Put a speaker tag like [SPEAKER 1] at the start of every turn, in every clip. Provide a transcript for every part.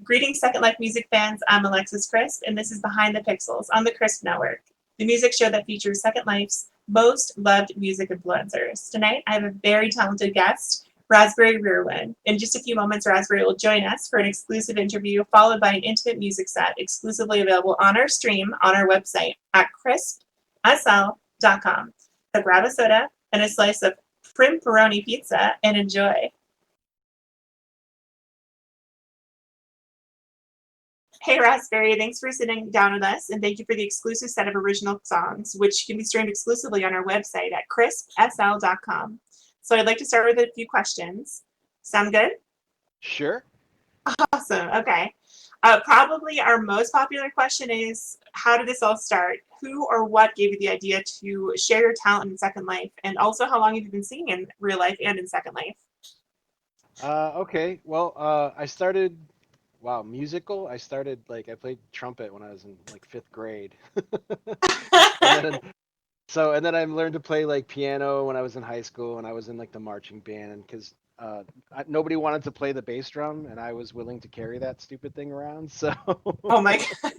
[SPEAKER 1] Greetings, Second Life music fans. I'm Alexis Crisp, and this is Behind the Pixels on the Crisp Network, the music show that features Second Life's most loved music influencers. Tonight, I have a very talented guest, Raspberry Rearwin. In just a few moments, Raspberry will join us for an exclusive interview, followed by an intimate music set exclusively available on our stream on our website at crispsl.com. So grab a soda and a slice of Primperoni pizza and enjoy. Hey Raspberry, thanks for sitting down with us, and thank you for the exclusive set of original songs, which can be streamed exclusively on our website at crispsl.com. So I'd like to start with a few questions. Sound good?
[SPEAKER 2] Sure.
[SPEAKER 1] Awesome. Okay. Probably our most popular question is, how did this all start? Who or what gave you the idea to share your talent in Second Life? And also, how long have you been singing in real life and in Second Life?
[SPEAKER 2] Okay. Well, I started, wow, musical. I started I played trumpet when I was in like fifth grade. And then and then I learned to play like piano when I was in high school, and I was in like the marching band because nobody wanted to play the bass drum, and I was willing to carry that stupid thing around. So
[SPEAKER 1] Oh my God.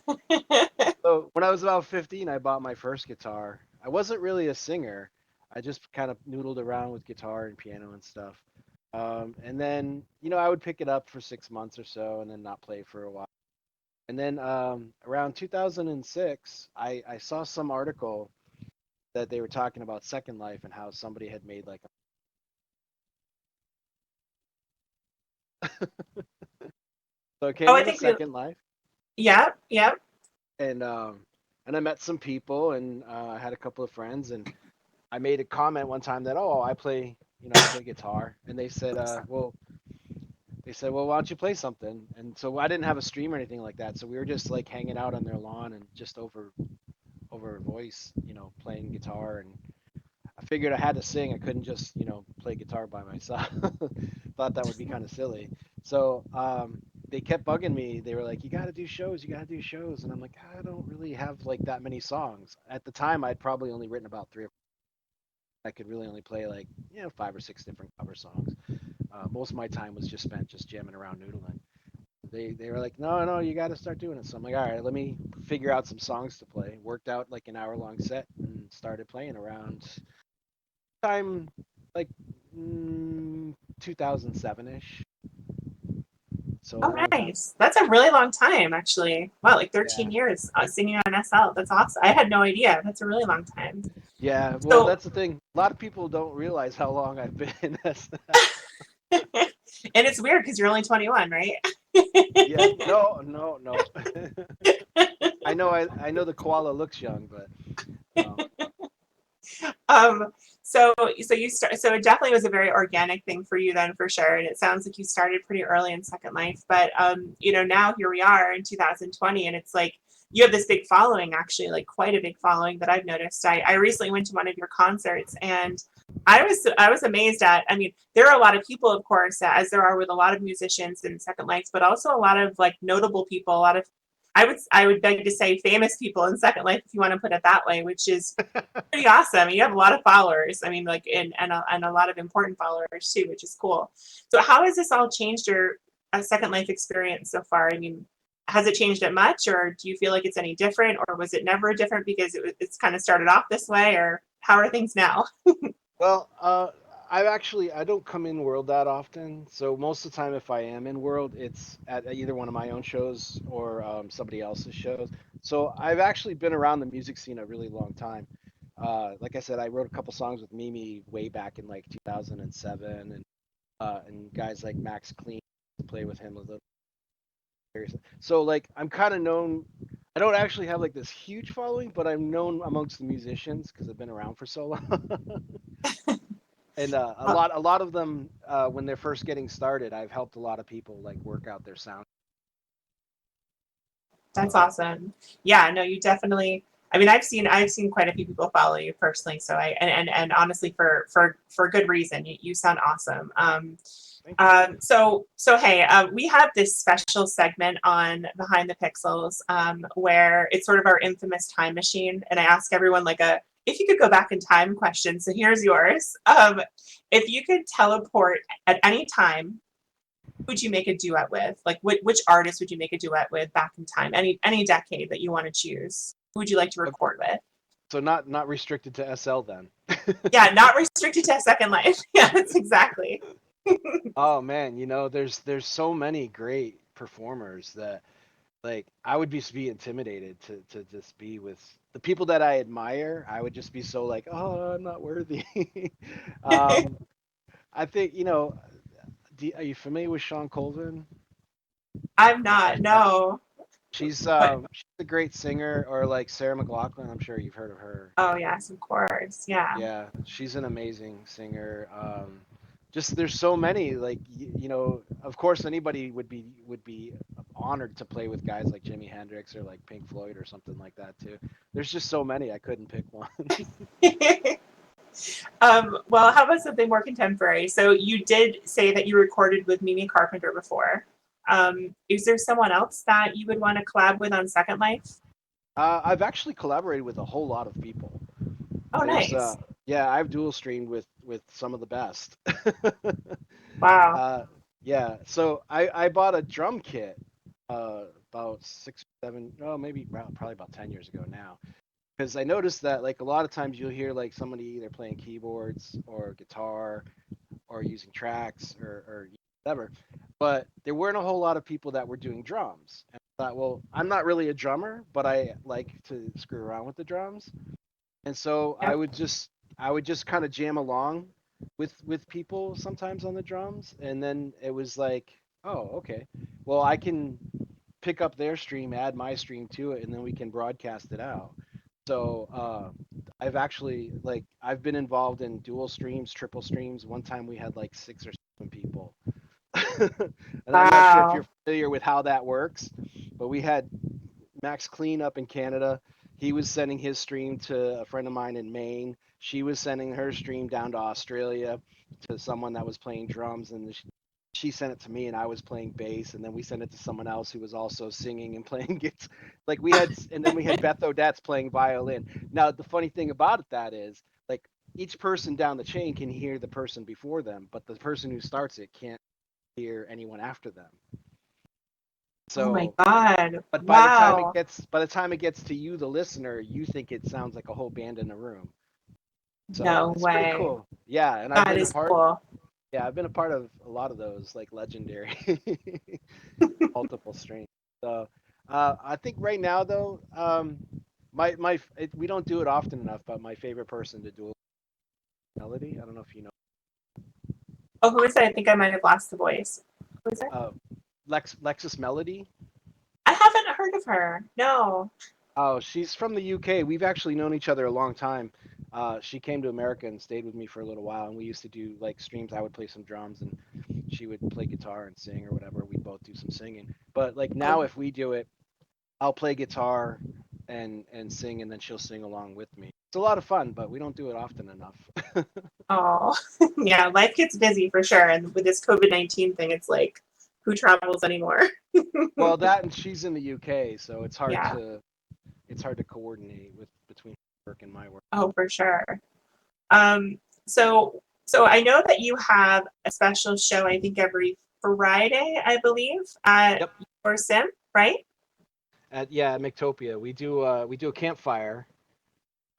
[SPEAKER 2] so when I was about 15, I bought my first guitar. I wasn't really a singer. I just kind of noodled around with guitar and piano and stuff. And then, I would pick it up for 6 months or so and then not play for a while. And then around 2006, I saw some article that they were talking about Second Life and how somebody had made like a... So it came
[SPEAKER 1] Oh, I
[SPEAKER 2] into
[SPEAKER 1] think we,
[SPEAKER 2] Second Life,
[SPEAKER 1] yep, yep.
[SPEAKER 2] and I met some people, and I had a couple of friends, and I made a comment one time that, oh, I play guitar, and they said, well, why don't you play something? And so I didn't have a stream or anything like that, so we were just like hanging out on their lawn and just over voice, playing guitar. And I figured I had to sing. I couldn't just, play guitar by myself. Thought that would be kind of silly. So they kept bugging me. They were like, you got to do shows, you got to do shows. And I'm like, I don't really have like that many songs. At the time, I'd probably only written about three. I could really only play like, 5 or 6 different cover songs. Most of my time was just spent just jamming around noodling. They were like, no, no, you got to start doing it. So I'm like, all right, let me figure out some songs to play. Worked out like an hour-long set and started playing around time like 2007-ish. So
[SPEAKER 1] Oh,
[SPEAKER 2] a long time.
[SPEAKER 1] nice. That's a really long time, actually. Wow, like
[SPEAKER 2] Yeah.
[SPEAKER 1] 13 years singing on SL. That's awesome. I had no idea. That's a really long time.
[SPEAKER 2] Yeah. Well,
[SPEAKER 1] So,
[SPEAKER 2] that's the thing. A lot of people don't realize how long I've been.
[SPEAKER 1] and it's weird because you're only 21, right?
[SPEAKER 2] Yeah. No, no, no. I know the koala looks young, but no.
[SPEAKER 1] um, so it definitely was a very organic thing for you then, for sure. And it sounds like you started pretty early in Second Life, but now here we are in 2020, and it's like you have this big following, actually, like quite a big following that I've noticed. I recently went to one of your concerts, and I was amazed at. I mean, there are a lot of people, of course, as there are with a lot of musicians in Second Life, but also a lot of like notable people, a lot of I would beg to say famous people in Second Life, if you want to put it that way, which is pretty awesome. You have a lot of followers. I mean, like, and a lot of important followers too, which is cool. So, how has this all changed your Second Life experience so far? I mean, has it changed it much, or do you feel like it's any different, or was it never different because it's kind of started off this way, or how are things now?
[SPEAKER 2] Well, I don't come in world that often, so most of the time if I am in world, it's at either one of my own shows or somebody else's shows. So I've actually been around the music scene a really long time. Like I said, I wrote a couple songs with Mimi way back in like 2007, and guys like Max Clean play with him a little. So like I'm kind of known. I don't actually have like this huge following, but I'm known amongst the musicians because I've been around for so long. And a lot of them when they're first getting started, I've helped a lot of people like work out their sound.
[SPEAKER 1] That's awesome. Yeah, no, you definitely. I mean, I've seen quite a few people follow you personally. So and honestly, for good reason. You sound awesome.
[SPEAKER 2] Thank you.
[SPEAKER 1] So hey, we have this special segment on Behind the Pixels, where it's sort of our infamous time machine, and I ask everyone like a if you could go back in time question. So here's yours. If you could teleport at any time would you make a duet with? Like, which artist would you make a duet with back in time? Any decade that you want to choose. Who would you like to record with?
[SPEAKER 2] So not restricted to SL then.
[SPEAKER 1] Yeah, not restricted to Second Life. Yeah, that's exactly.
[SPEAKER 2] Oh man, there's so many great performers that like I would just be intimidated to just be with the people that I admire. I would just be so like, oh, I'm not worthy. um, I think are you familiar with Sean Colvin?
[SPEAKER 1] I'm not. No. But
[SPEAKER 2] She's a great singer, or like Sarah McLachlan. I'm sure you've heard of her.
[SPEAKER 1] oh yes, of course. Yeah.
[SPEAKER 2] Yeah, she's an amazing singer. Just there's so many like of course anybody would be honored to play with guys like Jimi Hendrix or like Pink Floyd or something like that too. There's just so many I couldn't pick one.
[SPEAKER 1] Well, how about something more contemporary? So you did say that you recorded with Mimi Carpenter before. Is there someone else that you would want to collab with on Second Life?
[SPEAKER 2] I've actually collaborated with a whole lot of people.
[SPEAKER 1] Oh,
[SPEAKER 2] There's
[SPEAKER 1] nice.
[SPEAKER 2] yeah, I've dual streamed with some of the best.
[SPEAKER 1] Wow.
[SPEAKER 2] uh, yeah, so I bought a drum kit about 6, 7, oh maybe probably about 10 years ago now, because I noticed that like a lot of times you'll hear like somebody either playing keyboards or guitar or using tracks or whatever, but there weren't a whole lot of people that were doing drums. And I thought, well, I'm not really a drummer, but I like to screw around with the drums. And so
[SPEAKER 1] Yep.
[SPEAKER 2] I would just kind of jam along with people sometimes on the drums, and then it was like, oh, okay, well I can pick up their stream, add my stream to it, and then we can broadcast it out. So I've actually like I've been involved in dual streams, triple streams. One time we had like 6 or 7 people. And I'm not sure if you're
[SPEAKER 1] Wow.
[SPEAKER 2] familiar with how that works, but we had Max Clean up in Canada. He was sending his stream to a friend of mine in Maine. She was sending her stream down to Australia to someone that was playing drums, and she sent it to me, and I was playing bass, and then we sent it to someone else who was also singing and playing guitar. Like and then we had Beth Odets playing violin. Now the funny thing about it that is, like each person down the chain can hear the person before them, but the person who starts it can't hear anyone after them.
[SPEAKER 1] Oh my
[SPEAKER 2] So
[SPEAKER 1] God.
[SPEAKER 2] but
[SPEAKER 1] Wow.
[SPEAKER 2] by the time it gets to you, the listener, you think it sounds like a whole band in a room. So
[SPEAKER 1] No
[SPEAKER 2] it's pretty
[SPEAKER 1] way.
[SPEAKER 2] cool. Yeah, and
[SPEAKER 1] That is cool.
[SPEAKER 2] I've been a part of a lot of those like legendary multiple streams. So I think right now though, we don't do it often enough, but my favorite person to duel Melody. I don't know if you know.
[SPEAKER 1] Oh, who is it? I think I might have lost the voice. Who is it?
[SPEAKER 2] Uh, Lexus Melody.
[SPEAKER 1] I haven't heard of her. No.
[SPEAKER 2] Oh, she's from the UK. We've actually known each other a long time. She came to America and stayed with me for a little while, and we used to do like streams. I would play some drums, and she would play guitar and sing or whatever. We'd both do some singing. But like now,
[SPEAKER 1] Oh,
[SPEAKER 2] if we do it, I'll play guitar and sing, and then she'll sing along with me. It's a lot of fun, but we don't do it often enough.
[SPEAKER 1] oh. Yeah, life gets busy for sure. And with this COVID-19 thing, it's like, who travels anymore?
[SPEAKER 2] Well, that and she's in the UK, so
[SPEAKER 1] Yeah.
[SPEAKER 2] it's hard to coordinate with between work and my work.
[SPEAKER 1] Oh, for sure. Um, so I know that you have a special show, I think every Friday, I believe, at
[SPEAKER 2] Yep.
[SPEAKER 1] your sim, right?
[SPEAKER 2] At Mictopia, we do a campfire.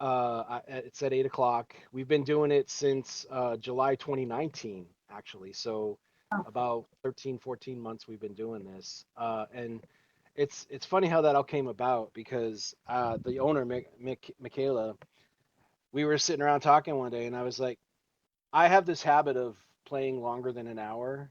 [SPEAKER 2] It's at 8 o'clock. We've been doing it since July 2019, actually. So
[SPEAKER 1] Oh,
[SPEAKER 2] about 13, 14 months we've been doing this. And it's funny how that all came about because the owner, Michaela, we were sitting around talking one day, and I was like, I have this habit of playing longer than an hour,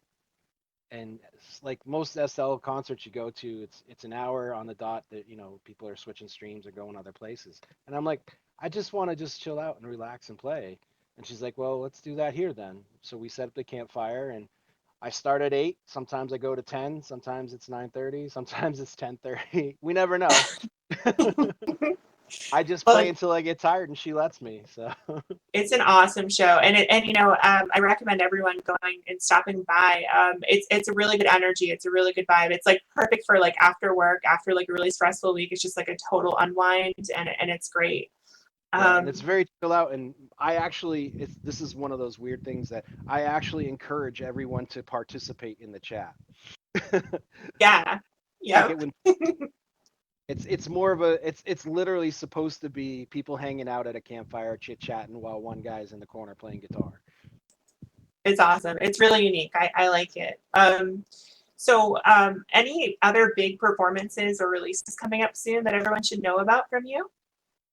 [SPEAKER 2] and like most SL concerts you go to, it's an hour on the dot that people are switching streams or going other places. And I'm like, I just want to just chill out and relax and play. And she's like, well, let's do that here then. So we set up the campfire, and I start at 8. Sometimes I go to 10. Sometimes it's 9:30. Sometimes it's 10:30. We never know. I just play
[SPEAKER 1] well,
[SPEAKER 2] until I get tired, and she lets me. So
[SPEAKER 1] it's an awesome show, and I recommend everyone going and stopping by. It's a really good energy. It's a really good vibe. It's like perfect for like after work, after like a really stressful week. It's just like a total unwind, and it's great.
[SPEAKER 2] Yeah, and it's
[SPEAKER 1] Um,
[SPEAKER 2] very chill out. And I actually, this is one of those weird things that I actually encourage everyone to participate in the chat.
[SPEAKER 1] yeah.
[SPEAKER 2] Like
[SPEAKER 1] Yep.
[SPEAKER 2] it when it's more of a it's literally supposed to be people hanging out at a campfire chit chatting while one guy's in the corner playing guitar.
[SPEAKER 1] It's awesome. It's really unique. I like it. Any other big performances or releases coming up soon that everyone should know about from you?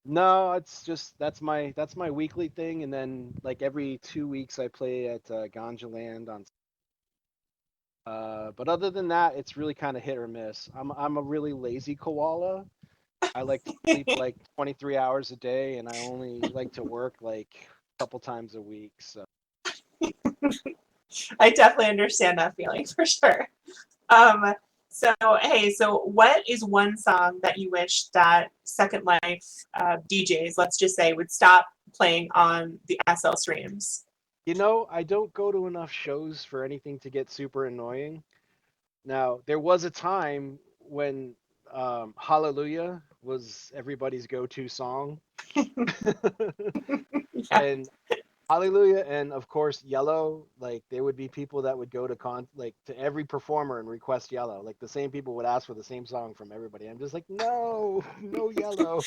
[SPEAKER 2] No, it's just that's my weekly thing, and then like every 2 weeks I play at Ganja Land on. But other than that, it's really kind of hit or miss. I'm a really lazy koala. I like to sleep like 23 hours a day, and I only like to work like a couple times a week. So
[SPEAKER 1] I definitely understand that feeling for sure. Um, so what is one song that you wish that Second Life DJs, let's just say, would stop playing on the SL streams?
[SPEAKER 2] I don't go to enough shows for anything to get super annoying. Now, there was a time when Hallelujah was everybody's go-to song.
[SPEAKER 1] Yeah.
[SPEAKER 2] And Hallelujah and of course Yellow, like there would be people that would go to like to every performer and request Yellow. Like the same people would ask for the same song from everybody. I'm just like, no, no Yellow.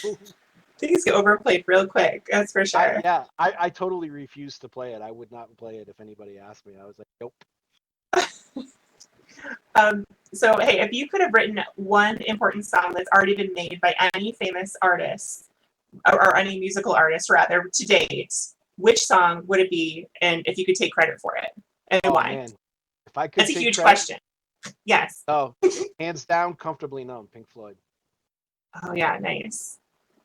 [SPEAKER 1] Things get overplayed real quick, that's for sure.
[SPEAKER 2] I totally refused to play it. I would not play it if anybody asked me. I was like, nope.
[SPEAKER 1] Um, hey, if you could have written one important song that's already been made by any famous artist, or any musical artist rather, to date, which song would it be? And if you could take credit for it, and
[SPEAKER 2] Oh
[SPEAKER 1] why?
[SPEAKER 2] man, if I could
[SPEAKER 1] That's a
[SPEAKER 2] take
[SPEAKER 1] huge
[SPEAKER 2] credit,
[SPEAKER 1] question. Yes.
[SPEAKER 2] oh, hands down, Comfortably Numb, Pink Floyd,
[SPEAKER 1] Oh yeah, nice.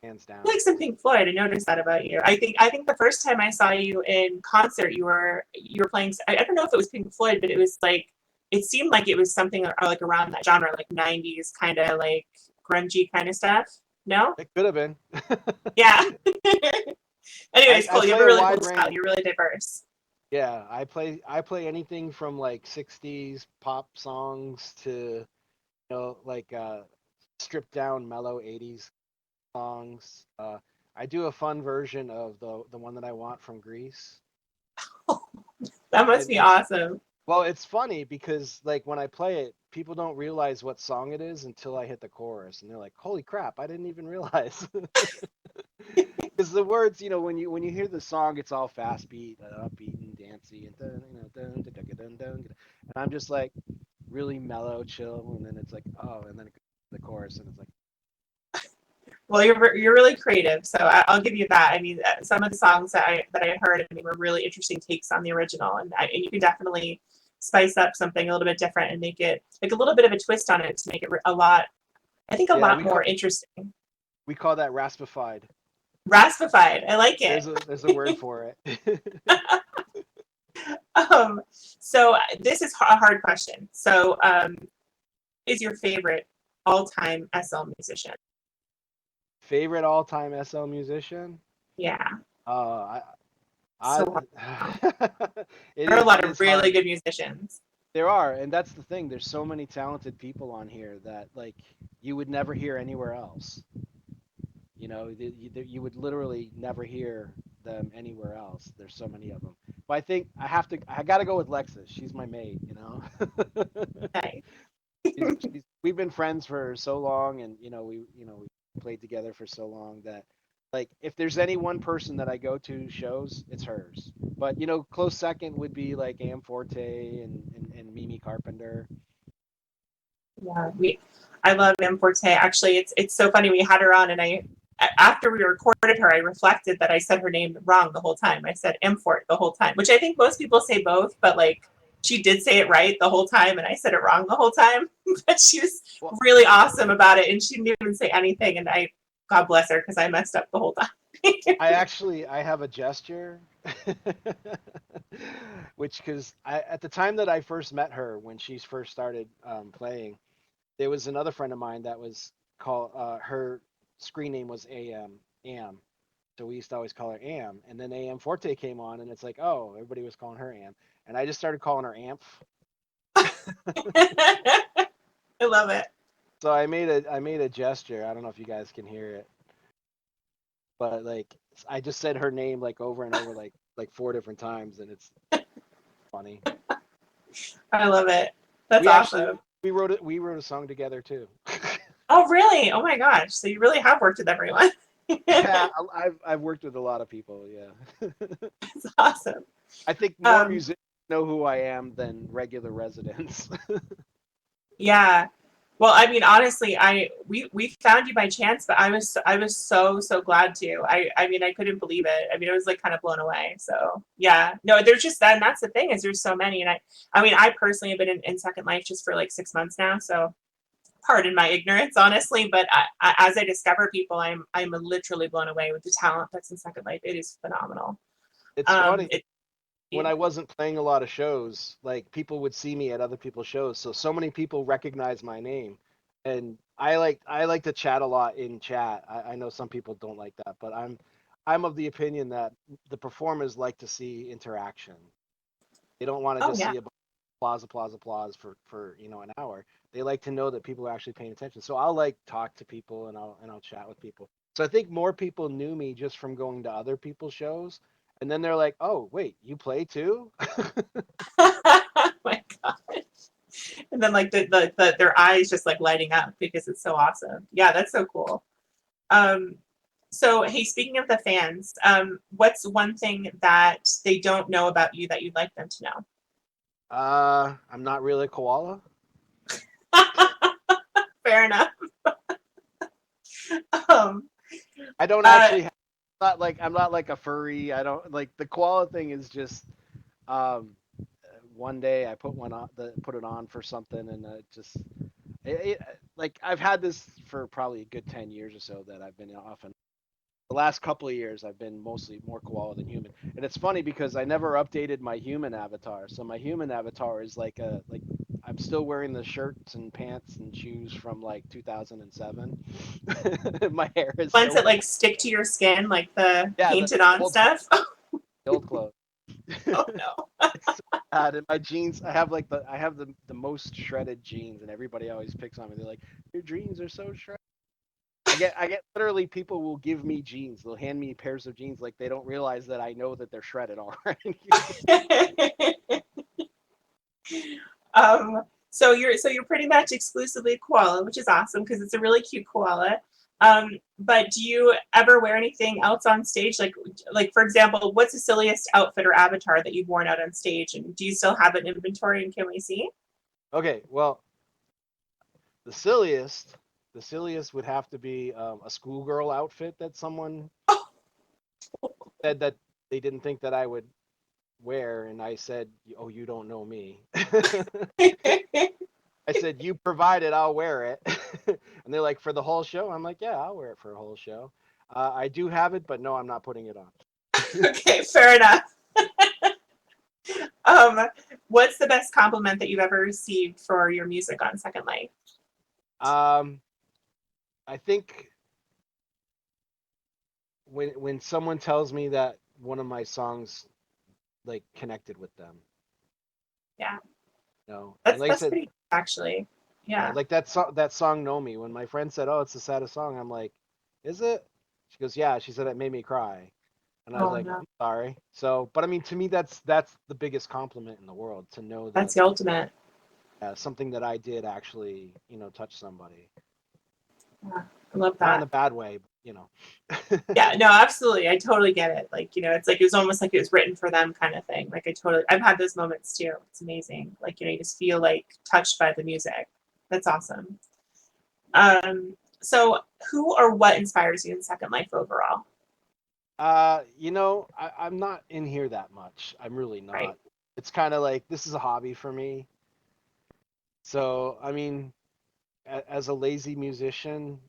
[SPEAKER 2] hands
[SPEAKER 1] I
[SPEAKER 2] down.
[SPEAKER 1] like some Pink Floyd. I noticed that about you. I think the first time I saw you in concert, you were playing. I don't know if it was Pink Floyd, but it was like it seemed like it was something like around that genre, like '90s kind of like grungy kind of stuff. No?
[SPEAKER 2] It could have been.
[SPEAKER 1] Yeah.
[SPEAKER 2] I,
[SPEAKER 1] Anyways,
[SPEAKER 2] I
[SPEAKER 1] cool. You have
[SPEAKER 2] play
[SPEAKER 1] a
[SPEAKER 2] a
[SPEAKER 1] really
[SPEAKER 2] wide
[SPEAKER 1] cool
[SPEAKER 2] range.
[SPEAKER 1] style. You're really diverse.
[SPEAKER 2] Yeah, I play anything from like 60s pop songs to like stripped down mellow 80s songs. I do a fun version of the one that I want from Greece.
[SPEAKER 1] That must
[SPEAKER 2] And
[SPEAKER 1] be awesome.
[SPEAKER 2] well, it's funny because like when I play it, people don't realize what song it is until I hit the chorus and they're like, "Holy crap, I didn't even realize." Because the words, when you hear the song, it's all fast beat, upbeat and dancey, and and I'm just like really mellow, chill, and then it's like, oh, and then it goes to the chorus, and it's like,
[SPEAKER 1] Well, you're really creative, so I'll give you that. I mean, some of the songs that I heard, I mean, were really interesting takes on the original, and you can definitely spice up something a little bit different and make it like a little bit of a twist on it to make it a lot, I think, a
[SPEAKER 2] yeah,
[SPEAKER 1] lot
[SPEAKER 2] we call
[SPEAKER 1] more interesting.
[SPEAKER 2] we call that raspified.
[SPEAKER 1] Raspified, I like it.
[SPEAKER 2] There's a word for it.
[SPEAKER 1] This is a hard question. Is your favorite all-time SL musician?
[SPEAKER 2] Favorite all-time SL musician?
[SPEAKER 1] Yeah,
[SPEAKER 2] Uh, I
[SPEAKER 1] so
[SPEAKER 2] it
[SPEAKER 1] there are a
[SPEAKER 2] is
[SPEAKER 1] lot
[SPEAKER 2] it
[SPEAKER 1] of
[SPEAKER 2] is
[SPEAKER 1] really
[SPEAKER 2] hard.
[SPEAKER 1] good musicians.
[SPEAKER 2] There are, and that's the thing. There's so many talented people on here that like you would never hear anywhere else. You would literally never hear them anywhere else. There's so many of them. But I think I gotta go with Lexus. She's my mate,
[SPEAKER 1] Nice.
[SPEAKER 2] we've been friends for so long, and we played together for so long that like if there's any one person that I go to shows, it's hers. But close second would be like Am Forte and Mimi Carpenter.
[SPEAKER 1] Yeah, I love M Forte. Actually, it's so funny. We had her on, and after we recorded her, I reflected that I said her name wrong the whole time. I said Mfort the whole time, which I think most people say both, but like she did say it right the whole time, and I said it wrong the whole time. But she was
[SPEAKER 2] Well,
[SPEAKER 1] really awesome about it, and she didn't even say anything. And God bless her, because I messed up the whole time.
[SPEAKER 2] I have a gesture, which because at the time that I first met her when she first started playing, there was another friend of mine that was called her screen name was Am. So we used to always call her Am. And then Am Forte came on and it's like, oh, everybody was calling her Am. And I just started calling her Amp.
[SPEAKER 1] I love it.
[SPEAKER 2] So I made a gesture. I don't know if you guys can hear it. but like I just said her name like over and over like 4 different times, and it's funny.
[SPEAKER 1] I love it. That's
[SPEAKER 2] We actually
[SPEAKER 1] awesome.
[SPEAKER 2] we wrote a song together too.
[SPEAKER 1] Oh, really? Oh my gosh. So you really have worked with everyone.
[SPEAKER 2] Yeah, I've worked with a lot of people. Yeah,
[SPEAKER 1] That's awesome.
[SPEAKER 2] I think more
[SPEAKER 1] Um,
[SPEAKER 2] musicians know who I am than regular residents.
[SPEAKER 1] yeah. Well, I mean, honestly, we found you by chance, but I was so glad to. I mean, I couldn't believe it. I mean, I was like kind of blown away. So yeah, no, there's just that, and that's the thing is there's so many, and I mean, I personally have been in Second Life just for like 6 months now, so pardon my ignorance, honestly, but as I discover people, I'm literally blown away with the talent that's in Second Life. It is phenomenal.
[SPEAKER 2] It's funny.
[SPEAKER 1] It
[SPEAKER 2] When I wasn't playing a lot of shows, like people would see me at other people's shows, so many people recognize my name, and I like to chat a lot in chat. I know some people don't like that, but I'm of the opinion that the performers like to see interaction. They don't want to
[SPEAKER 1] oh
[SPEAKER 2] just
[SPEAKER 1] yeah.
[SPEAKER 2] see a applause, applause, applause for an hour. They like to know that people are actually paying attention. So I'll like talk to people and I'll chat with people. So I think more people knew me just from going to other people's shows, and then they're like, "Oh, wait, you play too?"
[SPEAKER 1] Oh my gosh. And then like their eyes just like lighting up because it's so awesome. Yeah, that's so cool. Um, so hey, speaking of the fans, what's one thing that they don't know about you that you'd like them to know?
[SPEAKER 2] I'm not really a koala.
[SPEAKER 1] Fair enough. Um,
[SPEAKER 2] I don't
[SPEAKER 1] uh,
[SPEAKER 2] actually have, I'm not like a furry. I don't like the koala thing is just um one day I put it on for something and it, like I've had this for probably a good 10 years or so that I've been off and the last couple of years I've been mostly more koala than human. And it's funny because I never updated my human avatar. So my human avatar is like I'm still wearing the shirts and pants and shoes from like 2007. My hair is
[SPEAKER 1] ones
[SPEAKER 2] still
[SPEAKER 1] that like stick to your skin, like the
[SPEAKER 2] yeah,
[SPEAKER 1] painted on
[SPEAKER 2] old
[SPEAKER 1] stuff.
[SPEAKER 2] the old clothes.
[SPEAKER 1] Oh no.
[SPEAKER 2] It's so bad. And my jeans, I have the most shredded jeans, and everybody always picks on me. They're like, your jeans are so shredded. I get literally people will give me jeans. They'll hand me pairs of jeans like they don't realize that I know that they're shredded already.
[SPEAKER 1] So you're pretty much exclusively a koala, which is awesome because it's a really cute koala. But do you ever wear anything else on stage? Like for example, what's the silliest outfit or avatar that you've worn out on stage? And do you still have an inventory and can we see?
[SPEAKER 2] Okay, well, the silliest, the silliest would have to be a schoolgirl outfit that someone said that they didn't think that I would wear, and I said, "Oh, you don't know me." I said, "You provide it, I'll wear it." And they're like, "For the whole show?" I'm like, "Yeah, I'll wear it for a whole show." I do have it, but no, I'm not putting it on.
[SPEAKER 1] Okay, fair enough. Um, what's the best compliment that you've ever received for your music on Second Life?
[SPEAKER 2] Um, I think when someone tells me that one of my songs like connected with them,
[SPEAKER 1] Yeah,
[SPEAKER 2] and
[SPEAKER 1] that's
[SPEAKER 2] like I
[SPEAKER 1] that's
[SPEAKER 2] said,
[SPEAKER 1] pretty actually. Yeah.
[SPEAKER 2] like that song "Know Me." When my friend said, "Oh, it's the saddest song," I'm like, "Is it?" She goes, "Yeah." She said it made me cry. And I was
[SPEAKER 1] Oh
[SPEAKER 2] like,
[SPEAKER 1] no,
[SPEAKER 2] I'm sorry. So, but I mean, to me, that's the biggest compliment in the world to know
[SPEAKER 1] that's
[SPEAKER 2] that
[SPEAKER 1] the ultimate.
[SPEAKER 2] something that I did actually, touch somebody.
[SPEAKER 1] Yeah, I love
[SPEAKER 2] Not in
[SPEAKER 1] that.
[SPEAKER 2] a bad way, but.
[SPEAKER 1] Yeah, no, absolutely. I totally get it. Like, it's like it was almost like it was written for them kind of thing. Like I've had those moments too. It's amazing. Like, you just feel like touched by the music. That's awesome. So who or what inspires you in Second Life overall?
[SPEAKER 2] I'm not in here that much. I'm really
[SPEAKER 1] Right.
[SPEAKER 2] not. It's kind of like this is a hobby for me. So, I mean, as a lazy musician,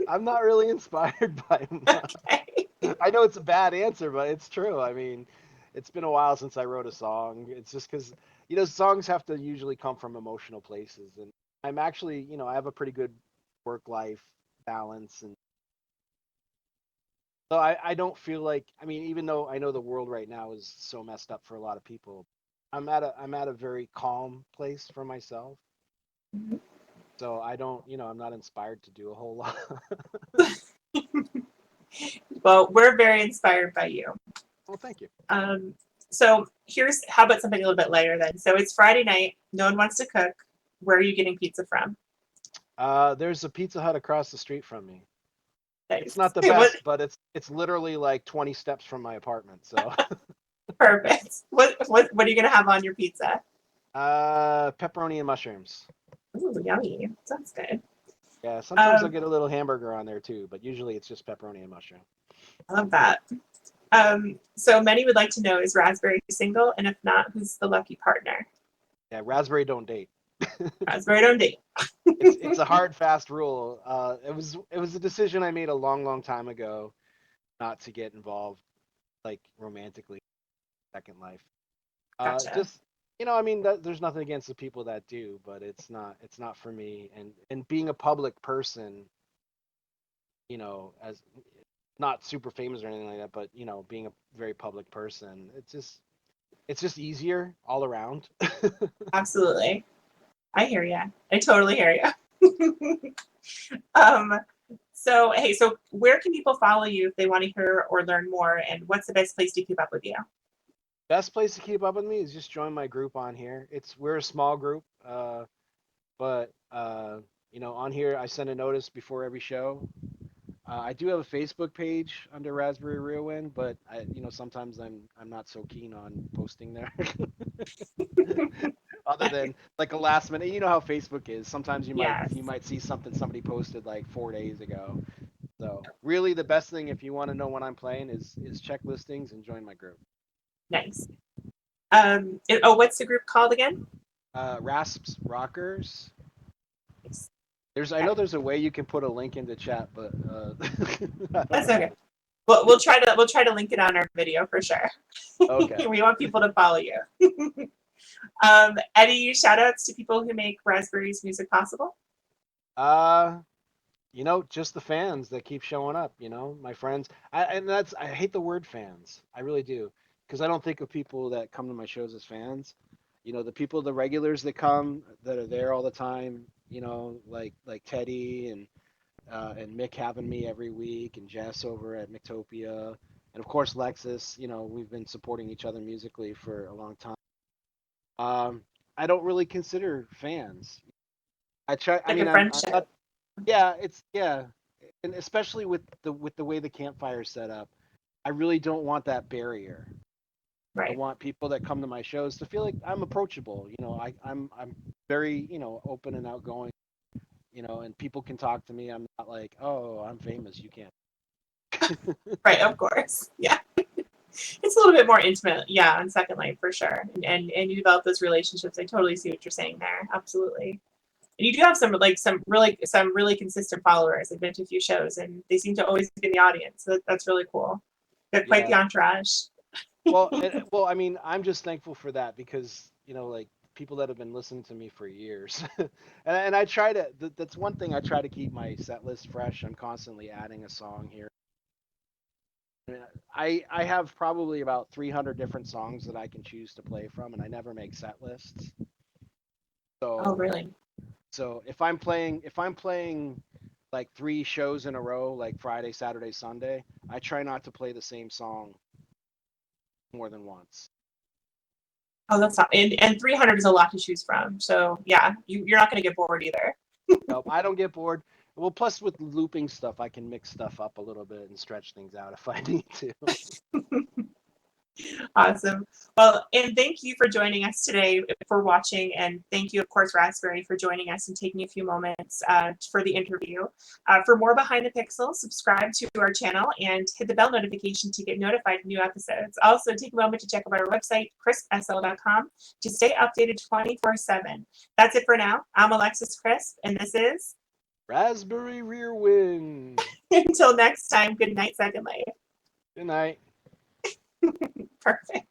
[SPEAKER 2] I'm not really inspired by much.
[SPEAKER 1] Okay.
[SPEAKER 2] I know it's a bad answer, but it's true. I mean, it's been a while since I wrote a song. It's just because, songs have to usually come from emotional places. And I'm actually, I have a pretty good work life balance. And so I don't feel like, I mean, even though I know the world right now is so messed up for a lot of people, I'm at a very calm place for myself.
[SPEAKER 1] Mhm.
[SPEAKER 2] So I don't, I'm not inspired to do a whole lot.
[SPEAKER 1] Well, we're very inspired by you.
[SPEAKER 2] Well, thank you.
[SPEAKER 1] So how about something a little bit lighter then? So it's Friday night. No one wants to cook. Where are you getting pizza from?
[SPEAKER 2] There's a Pizza Hut across the street from me. It's
[SPEAKER 1] Nice.
[SPEAKER 2] not the
[SPEAKER 1] What?
[SPEAKER 2] best, but it's literally like 20 steps from my apartment. So,
[SPEAKER 1] Perfect. What are you gonna have on your pizza?
[SPEAKER 2] pepperoni and mushrooms.
[SPEAKER 1] Ooh, yummy. Sounds good.
[SPEAKER 2] Yeah, sometimes I'll
[SPEAKER 1] Um,
[SPEAKER 2] get a little hamburger on there too, but usually it's just pepperoni and mushroom.
[SPEAKER 1] I love that. So many would like to know, is Raspberry single? And if not, who's the lucky partner?
[SPEAKER 2] Yeah, raspberry don't date.
[SPEAKER 1] Raspberry don't date.
[SPEAKER 2] It's a hard fast rule. It was a decision I made a long time ago not to get involved like romantically in Second Life.
[SPEAKER 1] Gotcha.
[SPEAKER 2] Just I mean, there's nothing against the people that do, but it's not for me. And being a public person, as not super famous or anything like that, but being a very public person, it's just easier all around.
[SPEAKER 1] Absolutely. I hear you. I totally hear you. um, so where can people follow you if they want to hear or learn more? And what's the best place to keep up with you?
[SPEAKER 2] Best place to keep up with me is just join my group on here. We're a small group, but on here I send a notice before every show. I do have a Facebook page under Raspberry Rearwin, but sometimes I'm not so keen on posting there. Other than like a last minute, you know how Facebook is. Sometimes you might
[SPEAKER 1] Yes.
[SPEAKER 2] you might see something somebody posted like 4 days ago. So really, the best thing if you want to know when I'm playing is check listings and join my group.
[SPEAKER 1] Nice. What's the group called again?
[SPEAKER 2] Rasps Rockers.
[SPEAKER 1] Nice.
[SPEAKER 2] I know there's a way you can put a link into chat, but I don't
[SPEAKER 1] That's
[SPEAKER 2] know.
[SPEAKER 1] okay. We'll try to link it on our video for sure.
[SPEAKER 2] Okay.
[SPEAKER 1] We want people to follow you. Any shout outs to people who make Raspberry's music possible?
[SPEAKER 2] Just the fans that keep showing up, my friends. I hate the word fans. I really do. Because I don't think of people that come to my shows as fans. The regulars that come, that are there all the time, like Teddy and Mick having me every week, and Jess over at Mictopia, and of course Lexus. We've been supporting each other musically for a long time. I don't really consider fans. I try. I
[SPEAKER 1] Like
[SPEAKER 2] mean,
[SPEAKER 1] a
[SPEAKER 2] I'm
[SPEAKER 1] friendship,
[SPEAKER 2] not. Yeah, and especially with the way the campfire's set up, I really don't want that barrier. I
[SPEAKER 1] right?
[SPEAKER 2] want people that come to my shows to feel like I'm approachable. I'm very open and outgoing. And people can talk to me. I'm not like, oh, I'm famous. You can't.
[SPEAKER 1] Right, of course. Yeah. It's a little bit more intimate, yeah, on Second Life for sure. And you develop those relationships. I totally see what you're saying there. Absolutely. And you do have some really consistent followers. I've been to a few shows and they seem to always be in the audience. So that's really cool. They're quite the
[SPEAKER 2] Yeah.
[SPEAKER 1] entourage.
[SPEAKER 2] Well, I mean, I'm just thankful for that because like people that have been listening to me for years, and I try to. That's one thing I try to keep my set list fresh. I'm constantly adding a song here. I have probably about 300 different songs that I can choose to play from, and I never make set lists.
[SPEAKER 1] Oh,
[SPEAKER 2] So
[SPEAKER 1] really?
[SPEAKER 2] so if I'm playing like 3 shows in a row, like Friday, Saturday, Sunday, I try not to play the same song more than once.
[SPEAKER 1] Oh, that's not, and 300 is a lot to choose from. So yeah, you're not going to get bored either.
[SPEAKER 2] Nope, I don't get bored. Well, plus with looping stuff, I can mix stuff up a little bit and stretch things out if I need to.
[SPEAKER 1] Awesome. Well, and thank you for joining us today, for watching, and thank you, of course, Raspberry, for joining us and taking a few moments for the interview. For more Behind the Pixel, subscribe to our channel and hit the bell notification to get notified of new episodes. Also, take a moment to check out our website, crispsl.com, to stay updated 24/7. That's it for now. I'm Alexis Crisp, and this is
[SPEAKER 2] Raspberry Rearwind.
[SPEAKER 1] until next time. Good night, Second Life.
[SPEAKER 2] Good night.
[SPEAKER 1] Perfect.